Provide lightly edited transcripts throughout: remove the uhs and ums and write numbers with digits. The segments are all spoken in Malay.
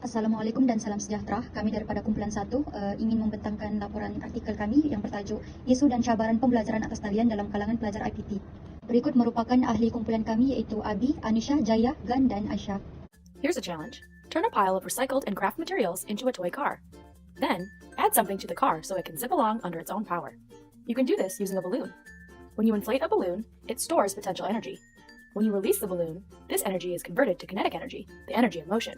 Assalamualaikum dan salam sejahtera. Kami daripada Kumpulan 1 ingin membentangkan laporan artikel kami yang bertajuk Isu dan Cabaran Pembelajaran Atas Talian dalam kalangan pelajar IPT. Berikut merupakan ahli kumpulan kami iaitu Abi, Anisha, Jaya, Gan dan Aisyah. Here's a challenge. Turn a pile of recycled and craft materials into a toy car. Then, add something to the car so it can zip along under its own power. You can do this using a balloon. When you inflate a balloon, it stores potential energy. When you release the balloon, this energy is converted to kinetic energy, the energy of motion.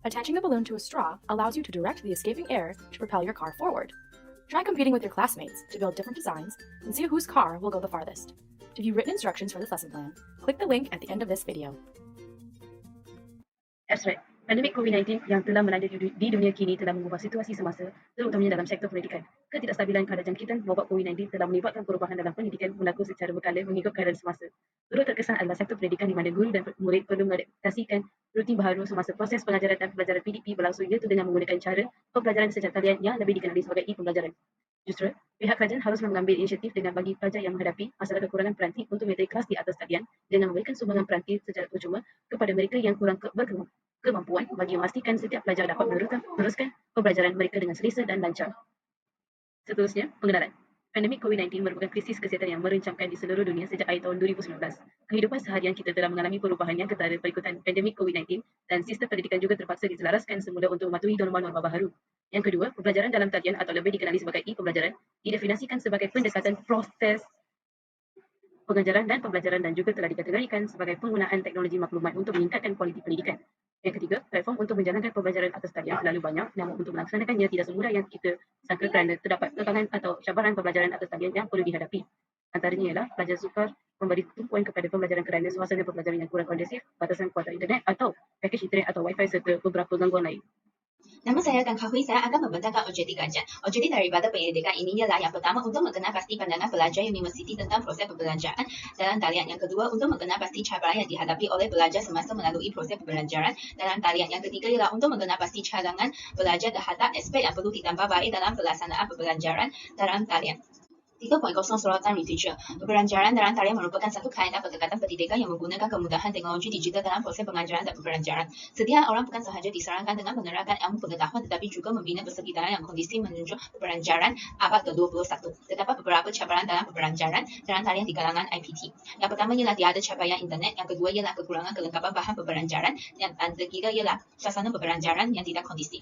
Attaching the balloon to a straw allows you to direct the escaping air to propel your car forward. Try competing with your classmates to build different designs and see whose car will go the farthest. To view written instructions for this lesson plan, click the link at the end of this video. Abstract. Pandemik COVID-19 yang telah melanda di dunia kini telah mengubah situasi semasa, terutamanya dalam sektor pendidikan. Ketidakstabilan kadar jangkitan wabak COVID-19 telah menyebabkan perubahan dalam pendidikan berlaku secara berkala mengikut keadaan semasa. Turut terkesan adalah sektor pendidikan di mana guru dan murid perlu mengadaptasikan rutin baharu semasa proses pengajaran dan pembelajaran PDP berlangsung, iaitu dengan menggunakan cara pembelajaran secara talian yang lebih dikenali sebagai e-pembelajaran. Justru, pihak kerajaan harus mengambil inisiatif dengan bagi pelajar yang menghadapi masalah kekurangan peranti untuk menyertai kelas di atas talian dengan memberikan sumbangan peranti secara percuma kepada mereka yang kurang berkemampuan bagi memastikan setiap pelajar dapat meneruskan pembelajaran mereka dengan selesa dan lancar. Seterusnya, pengenalan. Pandemik COVID-19 merupakan krisis kesihatan yang merencamkan di seluruh dunia sejak akhir tahun 2019. Kehidupan seharian kita telah mengalami perubahan yang ketara berikutan pandemik COVID-19 dan sistem pendidikan juga terpaksa diselaraskan semula untuk mematuhi norma-norma baharu. Yang kedua, pembelajaran dalam talian atau lebih dikenali sebagai e-pembelajaran didefinisikan sebagai pendekatan proses pengajaran dan pembelajaran dan juga telah dikategorikan sebagai penggunaan teknologi maklumat untuk meningkatkan kualiti pendidikan. Yang ketiga, platform untuk menjalankan pembelajaran atas talian terlalu banyak, namun untuk melaksanakannya tidak semudah yang kita sangka kerana terdapat tantangan atau cabaran pembelajaran atas talian yang perlu dihadapi. Antaranya ialah pelajar sukar memberi tumpuan kepada pembelajaran kerana suasana pembelajaran yang kurang kondusif, batasan kuota internet atau pakej internet atau wifi serta beberapa gangguan lain. Nama saya Tan Kah Hui, saya akan membentangkan objektif kajian. Objektif daripada penyelidikan ini ialah yang pertama untuk mengenal pasti pandangan pelajar universiti tentang proses pembelajaran dalam talian. Yang kedua untuk mengenal pasti cabaran yang dihadapi oleh pelajar semasa melalui proses pembelajaran dalam talian. Yang ketiga ialah untuk mengenal pasti cadangan pelajar terhadap aspek yang perlu ditambah baik dalam pelaksanaan pembelajaran dalam talian. 3.0 Sorotan Literature. Pembelajaran dalam talian merupakan satu kaedah pendekatan pendidikan yang menggunakan kemudahan teknologi digital dalam proses pengajaran dan pembelajaran. Setiap orang bukan sahaja disarankan dengan menerapkan ilmu pengetahuan tetapi juga membina persekitaran yang kondisi menuju pembelajaran abad ke-21. Terdapat beberapa cabaran dalam pembelajaran dalam talian di kalangan IPT. Yang pertama ialah tiada capaian internet, yang kedua ialah kekurangan kelengkapan bahan pembelajaran, dan ketiga ialah suasana pembelajaran yang tidak kondusif.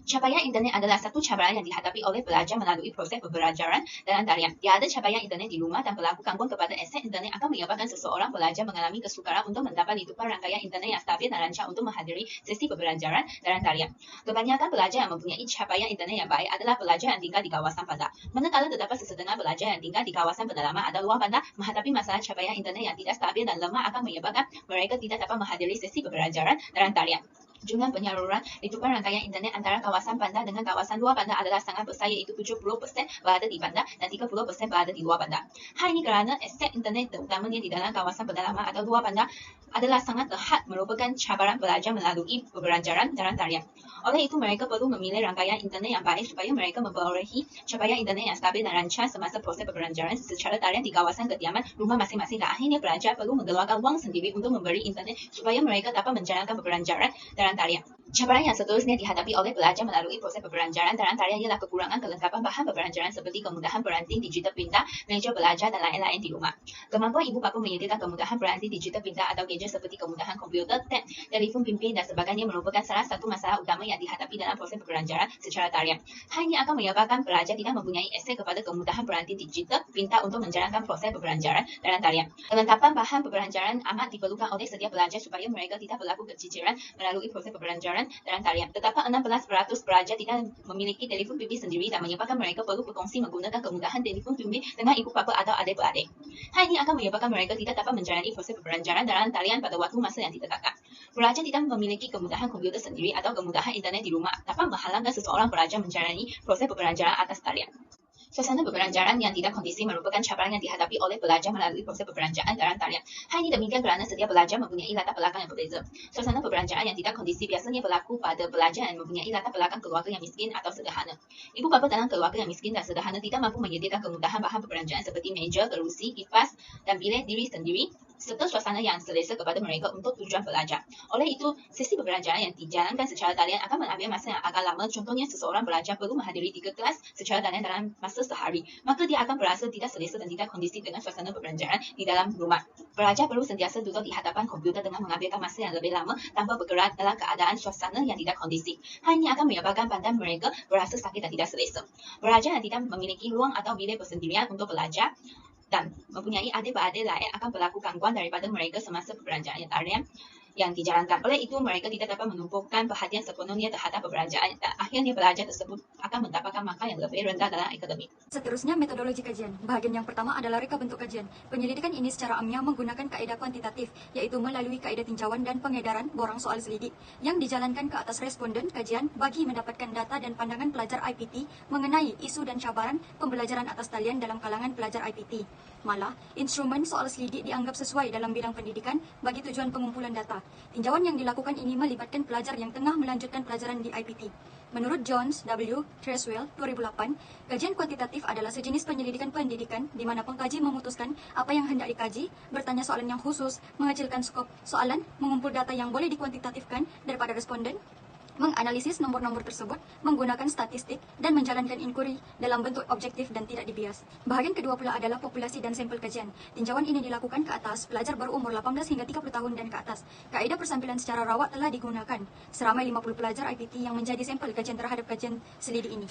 Capaian internet adalah satu cabaran yang dihadapi oleh pelajar melalui proses pembelajaran dalam talian. Tiada capaian internet di rumah dan berlaku gangguan kepada akses internet akan menyebabkan seseorang pelajar mengalami kesukaran untuk mendapat hidupan rangkaian internet yang stabil dan lancar untuk menghadiri sesi pembelajaran dalam talian. Kebanyakan pelajar yang mempunyai capaian internet yang baik adalah pelajar yang tinggal di kawasan bandar. Manakala terdapat sesetengah pelajar yang tinggal di kawasan pedalaman atau luar bandar menghadapi masalah capaian internet yang tidak stabil dan lemah akan menyebabkan mereka tidak dapat menghadiri sesi pembelajaran dalam talian. Jumlah penyaluran hidupan rangkaian internet antara kawasan bandar dengan kawasan luar bandar adalah sangat besar, iaitu 70% berada di bandar dan 30% berada di luar bandar. Hal ini kerana akses internet terutamanya di dalam kawasan pedalaman atau luar bandar adalah sangat terhad merupakan cabaran pelajar melalui pembelajaran dalam talian. Oleh itu, mereka perlu memilih rangkaian internet yang baik supaya mereka memperolehi capaian internet yang stabil dan lancar semasa proses pembelajaran secara talian di kawasan kediaman rumah masing-masing, dan akhirnya pelajar perlu mengeluarkan wang sendiri untuk membeli internet supaya mereka dapat menjalankan pembelajaran dalam talian. Cabaran yang seterusnya dihadapi oleh pelajar melalui proses pembelajaran dalam talian ialah kekurangan kelengkapan bahan pembelajaran seperti kemudahan peranti digital pintar, meja belajar dan lain-lain di rumah. Kemampuan ibu bapa menyediakan kemudahan peranti digital pintar atau gadget seperti kemudahan komputer, tab, telefon bimbit dan sebagainya merupakan salah satu masalah utama yang dihadapi dalam proses pembelajaran secara talian. Hal ini akan menyebabkan pelajar tidak mempunyai akses kepada kemudahan peranti digital pintar untuk menjalankan proses pembelajaran dalam talian. Kelengkapan bahan pembelajaran amat diperlukan oleh setiap pelajar supaya mereka tidak berlaku keciciran melalui proses pembelajaran dalam talian. Terdapat 16% pelajar tidak memiliki telefon bimbit sendiri dan menyebabkan mereka perlu berkongsi menggunakan kemudahan telefon bimbit dengan ibu bapa atau adik-beradik. Hal ini akan menyebabkan mereka tidak dapat menjalani proses pembelajaran dalam talian pada waktu masa yang ditetapkan. Pelajar tidak memiliki kemudahan komputer sendiri atau kemudahan internet di rumah dapat menghalangkan seseorang pelajar menjalani proses pembelajaran atas talian. Suasana pembelajaran yang tidak kondisi merupakan cabaran yang dihadapi oleh pelajar melalui proses pembelajaran dalam talian. Hal ini demikian kerana setiap pelajar mempunyai latar belakang yang berbeza. Suasana pembelajaran yang tidak kondisi biasanya berlaku pada pelajar yang mempunyai latar belakang keluarga yang miskin atau sederhana. Ibu bapa dalam keluarga yang miskin dan sederhana tidak mampu menyediakan kemudahan bahan pembelajaran seperti meja, kerusi, kipas dan bilik diri sendiri. serta suasana yang selesa kepada mereka untuk tujuan belajar. Oleh itu, sesi pembelajaran yang dijalankan secara talian akan mengambil masa yang agak lama. Contohnya, seseorang pelajar perlu menghadiri 3 kelas secara talian dalam masa sehari, maka dia akan berasa tidak selesa dan tidak kondusif dengan suasana pembelajaran di dalam rumah. Pelajar perlu sentiasa duduk di hadapan komputer dengan mengambilkan masa yang lebih lama tanpa bergerak dalam keadaan suasana yang tidak kondusif. Hal ini akan menyebabkan badan mereka berasa sakit dan tidak selesa. Pelajar yang tidak memiliki ruang atau bilik bersendirian untuk belajar dan mempunyai adik-beradik lain akan berlaku gangguan daripada mereka semasa pembelajaran talian yang dijalankan. Oleh itu, mereka tidak dapat menumpukan perhatian sepenuhnya terhadap pembelajaran dan akhirnya pelajar tersebut akan mendapatkan markah yang lebih rendah dalam akademik. Seterusnya, metodologi kajian. Bahagian yang pertama adalah reka bentuk kajian. Penyelidikan ini secara amnya menggunakan kaedah kuantitatif, iaitu melalui kaedah tinjauan dan pengedaran borang soal selidik yang dijalankan ke atas responden kajian bagi mendapatkan data dan pandangan pelajar IPT mengenai isu dan cabaran pembelajaran atas talian dalam kalangan pelajar IPT. Malah, instrumen soal selidik dianggap sesuai dalam bidang pendidikan bagi tujuan pengumpulan data. Tinjauan yang dilakukan ini melibatkan pelajar yang tengah melanjutkan pelajaran di IPT. Menurut Jones W. Treswell 2008, kajian kuantitatif adalah sejenis penyelidikan pendidikan di mana pengkaji memutuskan apa yang hendak dikaji, bertanya soalan yang khusus, mengecilkan skop soalan, mengumpul data yang boleh dikuantitatifkan daripada responden, menganalisis nomor-nomor tersebut menggunakan statistik dan menjalankan inquiry dalam bentuk objektif dan tidak dibias. Bahagian kedua pula adalah populasi dan sampel kajian. Tinjauan ini dilakukan ke atas pelajar berumur 18 hingga 30 tahun dan ke atas. Kaedah persampilan secara rawat telah digunakan. Seramai 50 pelajar IPT yang menjadi sampel kajian terhadap kajian selidik ini.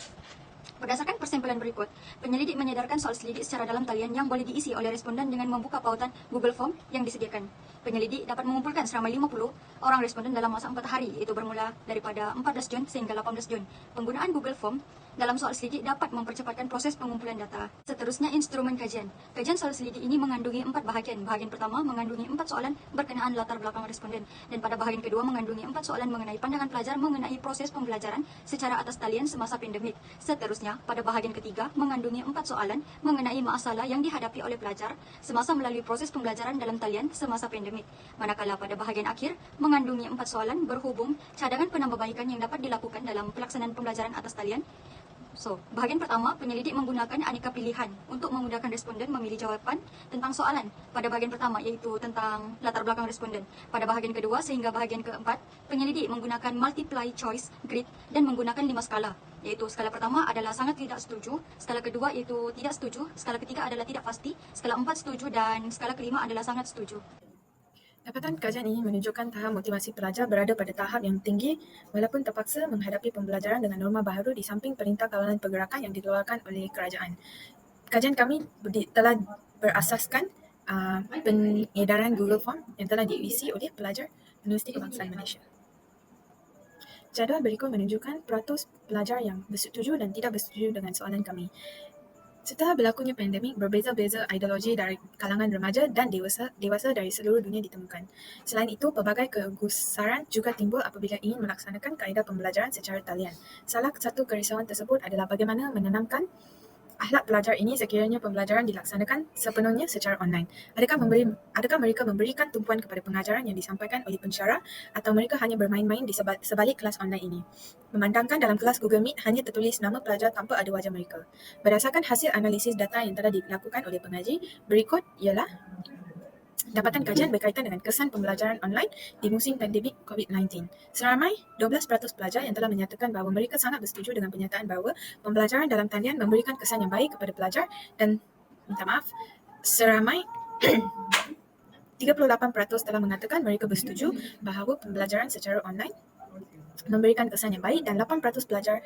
Berdasarkan persampaian berikut, penyelidik menyedarkan soal selidik secara dalam talian yang boleh diisi oleh responden dengan membuka pautan Google Form yang disediakan. Penyelidik dapat mengumpulkan seramai 50 orang responden dalam masa 4 hari, iaitu bermula daripada 14 Jun sehingga 18 Jun. Penggunaan Google Form dalam soal selidik dapat mempercepatkan proses pengumpulan data. Seterusnya, instrumen kajian. Kajian soal selidik ini mengandungi 4 bahagian. Bahagian pertama mengandungi 4 soalan berkenaan latar belakang responden, dan pada bahagian kedua mengandungi 4 soalan mengenai pandangan pelajar mengenai proses pembelajaran secara atas talian semasa pandemik. Seterusnya, pada bahagian ketiga mengandungi 4 soalan mengenai masalah yang dihadapi oleh pelajar semasa melalui proses pembelajaran dalam talian semasa pandemik. Manakala pada bahagian akhir mengandungi 4 soalan berhubung cadangan penambahbaikan yang dapat dilakukan dalam pelaksanaan pembelajaran atas talian. Bahagian pertama, penyelidik menggunakan aneka pilihan untuk memudahkan responden memilih jawapan tentang soalan pada bahagian pertama, iaitu tentang latar belakang responden. Pada bahagian kedua sehingga bahagian keempat, penyelidik menggunakan multiply choice grid dan menggunakan 5 skala, iaitu skala pertama adalah sangat tidak setuju, skala kedua iaitu tidak setuju, skala ketiga adalah tidak pasti, skala 4 setuju, dan skala kelima adalah sangat setuju. Dapatan kajian ini menunjukkan tahap motivasi pelajar berada pada tahap yang tinggi walaupun terpaksa menghadapi pembelajaran dengan norma baru di samping Perintah Kawalan Pergerakan yang dikeluarkan oleh kerajaan. Kajian kami telah berasaskan pengedaran Google Form yang telah diisi oleh pelajar Universiti Kebangsaan Malaysia. Jadual berikut menunjukkan peratus pelajar yang bersetuju dan tidak bersetuju dengan soalan kami. Setelah berlakunya pandemik, berbeza-beza ideologi dari kalangan remaja dan dewasa dari seluruh dunia ditemukan. Selain itu, pelbagai kegusaran juga timbul apabila ingin melaksanakan kaedah pembelajaran secara talian. Salah satu kerisauan tersebut adalah bagaimana menanamkan akhlak pelajar ini sekiranya pembelajaran dilaksanakan sepenuhnya secara online. Adakah mereka memberikan tumpuan kepada pengajaran yang disampaikan oleh pensyarah atau mereka hanya bermain-main di sebalik kelas online ini? Memandangkan dalam kelas Google Meet hanya tertulis nama pelajar tanpa ada wajah mereka. Berdasarkan hasil analisis data yang telah dilakukan oleh pengaji, berikut ialah dapatan kajian berkaitan dengan kesan pembelajaran online di musim pandemik COVID-19. Seramai 12% pelajar yang telah menyatakan bahawa mereka sangat bersetuju dengan pernyataan bahawa pembelajaran dalam talian memberikan kesan yang baik kepada pelajar dan seramai 38% telah mengatakan mereka bersetuju bahawa pembelajaran secara online memberikan kesan yang baik dan 8% pelajar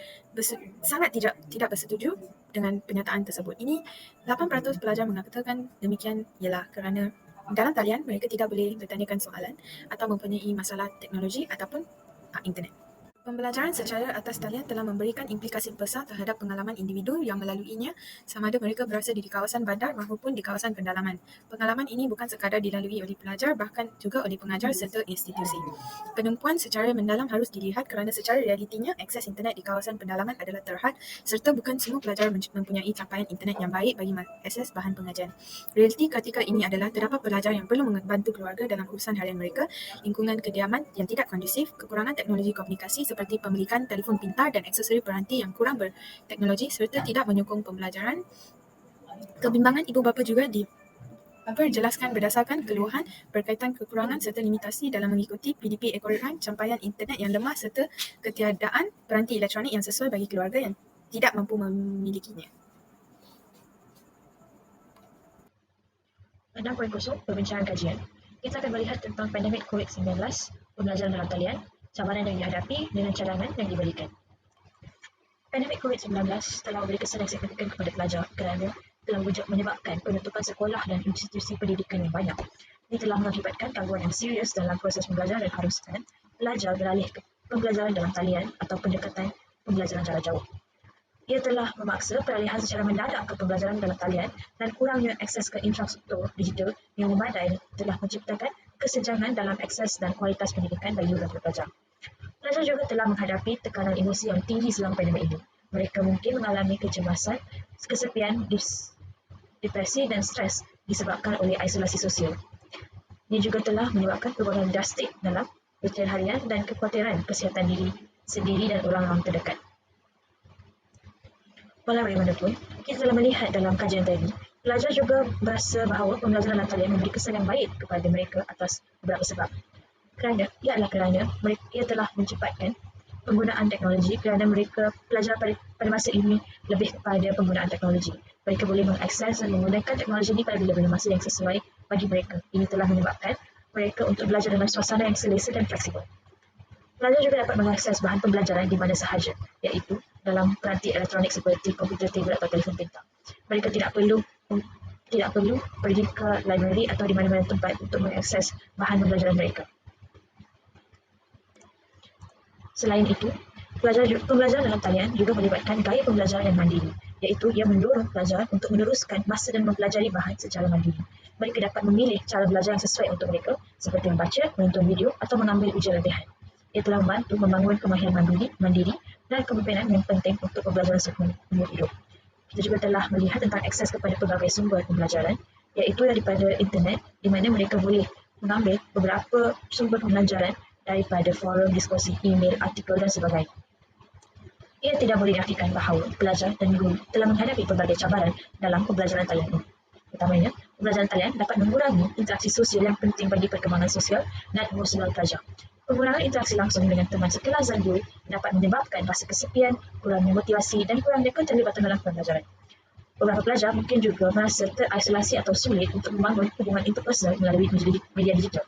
sangat tidak bersetuju dengan pernyataan tersebut. Ini 8% pelajar mengatakan demikian ialah kerana dalam talian mereka tidak boleh bertanyakan soalan atau mempunyai masalah teknologi ataupun internet. Pembelajaran secara atas talian telah memberikan implikasi besar terhadap pengalaman individu yang melaluinya, sama ada mereka berasa di kawasan bandar maupun di kawasan pendalaman. Pengalaman ini bukan sekadar dilalui oleh pelajar, bahkan juga oleh pengajar serta institusi. Penumpuan secara mendalam harus dilihat kerana secara realitinya akses internet di kawasan pendalaman adalah terhad serta bukan semua pelajar mempunyai capaian internet yang baik bagi akses bahan pengajian. Realiti ketika ini adalah terdapat pelajar yang perlu membantu keluarga dalam urusan harian mereka, lingkungan kediaman yang tidak kondusif, kekurangan teknologi komunikasi seperti pemilikan telefon pintar dan aksesori peranti yang kurang berteknologi serta tidak menyokong pembelajaran. Kebimbangan ibu bapa juga Baper jelaskan berdasarkan keluhan berkaitan kekurangan serta limitasi dalam mengikuti PDP ekoran campaian internet yang lemah serta ketiadaan peranti elektronik yang sesuai bagi keluarga yang tidak mampu memilikinya. 6.0 Perbincangan kajian. Kita akan melihat tentang pandemik COVID-19, pembelajaran dalam talian, cabaran yang dihadapi dengan cadangan yang diberikan. Pandemik COVID-19 telah memberi kesan yang signifikan kepada pelajar kerana telah menyebabkan penutupan sekolah dan institusi pendidikan yang banyak. Ini telah mengakibatkan gangguan yang serius dalam proses pembelajaran dan haruskan pelajar beralih ke pembelajaran dalam talian atau pendekatan pembelajaran jarak jauh. Ia telah memaksa peralihan secara mendadak ke pembelajaran dalam talian dan kurangnya akses ke infrastruktur digital yang memadai telah menciptakan kesenjangan dalam akses dan kualitas pendidikan bagi beberapa pelajar. Pelajar juga telah menghadapi tekanan emosi yang tinggi selama pandemik ini. Mereka mungkin mengalami kecemasan, kesepian, depresi dan stres disebabkan oleh isolasi sosial. Ia juga telah menyebabkan perubahan drastik dalam rutinian harian dan kekhawatiran kesihatan diri sendiri dan orang-orang terdekat. Walau bagaimanapun, kita telah melihat dalam kajian tadi, pelajar juga berasa bahawa pembelajaran dalam talian memberi kesan yang baik kepada mereka atas beberapa sebab. Kerana ia telah mencepatkan penggunaan teknologi kerana mereka pelajar pada masa ini lebih kepada penggunaan teknologi. Mereka boleh mengakses dan menggunakan teknologi ini pada bila-bila masa yang sesuai bagi mereka. Ini telah menyebabkan mereka untuk belajar dalam suasana yang selesa dan fleksibel. Pelajar juga dapat mengakses bahan pembelajaran di mana sahaja, iaitu dalam peranti elektronik seperti komputer tablet atau telefon pintar. Mereka tidak perlu pergi ke library atau di mana-mana tempat untuk mengakses bahan pembelajaran mereka. Selain itu, pembelajaran dalam talian juga melibatkan gaya pembelajaran yang mandiri, iaitu ia mendorong pelajar untuk meneruskan masa dan mempelajari bahan secara mandiri. Mereka dapat memilih cara belajar yang sesuai untuk mereka, seperti membaca, menonton video atau mengambil ujian latihan. Ia telah membantu membangun kemahiran mandiri dan kepemimpinan yang penting untuk pembelajaran seumur hidup. Kita juga telah melihat tentang akses kepada pelbagai sumber pembelajaran, iaitu daripada internet, di mana mereka boleh mengambil beberapa sumber pembelajaran daripada forum, diskusi, email, artikel dan sebagainya. Ia tidak boleh dinafikan bahawa pelajar dan guru telah menghadapi pelbagai cabaran dalam pembelajaran talian ini. Pertamanya, pembelajaran talian dapat mengurangi interaksi sosial yang penting bagi perkembangan sosial dan emosional pelajar. Penggunaan interaksi langsung dengan teman sekelas dan guru dapat menyebabkan rasa kesepian, kurangnya motivasi dan kurangnya keterlibatan dalam pembelajaran. Beberapa pelajar mungkin juga merasa terisolasi atau sulit untuk membangun hubungan interpersonal melalui media digital.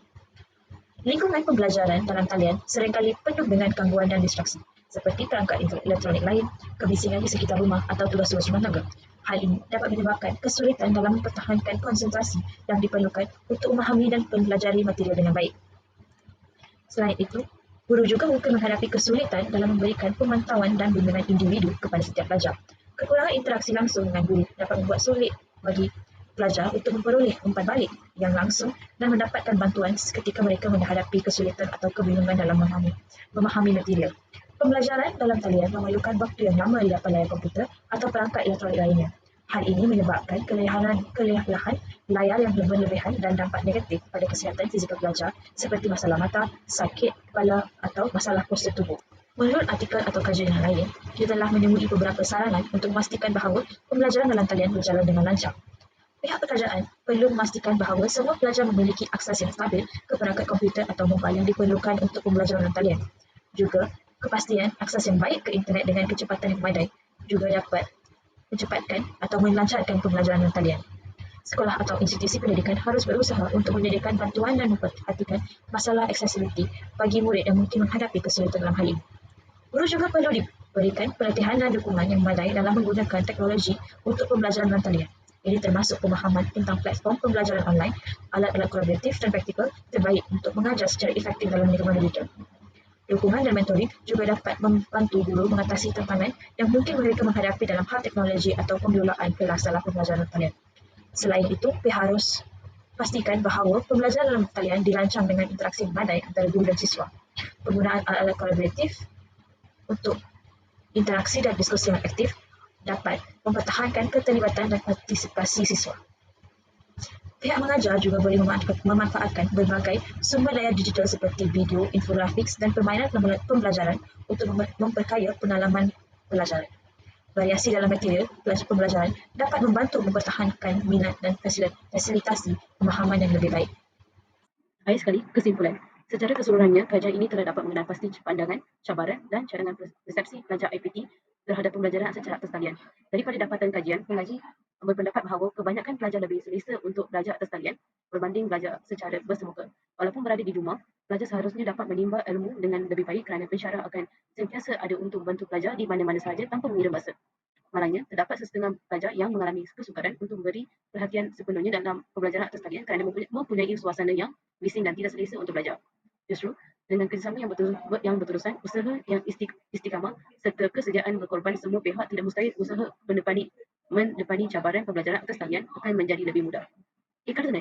Lingkungan pembelajaran dalam talian seringkali penuh dengan gangguan dan distraksi, seperti perangkat elektronik lain, kebisingan di sekitar rumah atau tugas-tugas rumah tangga. Hal ini dapat menyebabkan kesulitan dalam mempertahankan konsentrasi yang diperlukan untuk memahami dan mempelajari material dengan baik. Selain itu, guru juga mungkin menghadapi kesulitan dalam memberikan pemantauan dan bimbingan individu kepada setiap pelajar. Kekurangan interaksi langsung dengan guru dapat membuat sulit bagi pelajar untuk memperoleh umpan balik yang langsung dan mendapatkan bantuan ketika mereka menghadapi kesulitan atau kebingungan dalam memahami material. Pembelajaran dalam talian memerlukan waktu yang lama di depan layar komputer atau perangkat elektronik lainnya. Hal ini menyebabkan kelelahan layar yang berlebihan dan dampak negatif pada kesihatan fizikal pelajar seperti masalah mata, sakit kepala atau masalah postur tubuh. Menurut artikel atau kajian yang lain, kita telah menemui beberapa saranan untuk memastikan bahawa pembelajaran dalam talian berjalan dengan lancar. Pihak kerajaan perlu memastikan bahawa semua pelajar memiliki akses yang stabil ke perangkat komputer atau mobile yang diperlukan untuk pembelajaran dalam talian. Juga, kepastian akses yang baik ke internet dengan kecepatan yang memadai juga dapat mencepatkan atau melancarkan pembelajaran dalam talian. Sekolah atau institusi pendidikan harus berusaha untuk menyediakan bantuan dan memperhatikan masalah aksesibiliti bagi murid yang mungkin menghadapi kesulitan dalam hal ini. Guru juga perlu diberikan pelatihan dan dukungan yang memadai dalam menggunakan teknologi untuk pembelajaran dalam talian. Ini termasuk pemahaman tentang platform pembelajaran online, alat-alat kolaboratif dan praktikal terbaik untuk mengajar secara efektif dalam lingkungan digital. Dukungan dan mentoring juga dapat membantu guru mengatasi tantangan yang mungkin mereka menghadapi dalam hal teknologi atau pembelaan kelas dalam pembelajaran talian. Selain itu, pihak harus pastikan bahawa pembelajaran dalam talian dirancang dengan interaksi memadai antara guru dan siswa. Penggunaan alat-alat kolaboratif untuk interaksi dan diskusi yang aktif dapat mempertahankan keterlibatan dan partisipasi siswa. Pihak mengajar juga boleh memanfaatkan berbagai sumber daya digital seperti video, infografik dan permainan pembelajaran untuk memperkaya pengalaman pelajaran. variasi dalam material pembelajaran dapat membantu mempertahankan minat dan fasilitasi pemahaman yang lebih baik. Akhir sekali, kesimpulan. Secara keseluruhannya, kajian ini telah dapat mengenal pasti pandangan, cabaran dan cadangan persepsi pelajar IPT terhadap pembelajaran secara atas talian. Daripada dapatan kajian, pengaji berpendapat bahawa kebanyakan pelajar lebih selesa untuk belajar atas talian berbanding belajar secara bersemuka. Walaupun berada di rumah, pelajar seharusnya dapat menimba ilmu dengan lebih baik kerana pensyarah akan sentiasa ada untuk membantu pelajar di mana-mana sahaja tanpa mengira masa. Malangnya, terdapat sesetengah pelajar yang mengalami kesukaran untuk memberi perhatian sepenuhnya dalam pembelajaran atas talian kerana mempunyai suasana yang bising dan tidak selesa untuk belajar. Justru, dengan kerjasama yang berterusan, usaha yang istiqamah serta kesediaan berkorban semua pihak, tidak mustahil usaha mendepani cabaran pembelajaran atas talian akan menjadi lebih mudah. Kerana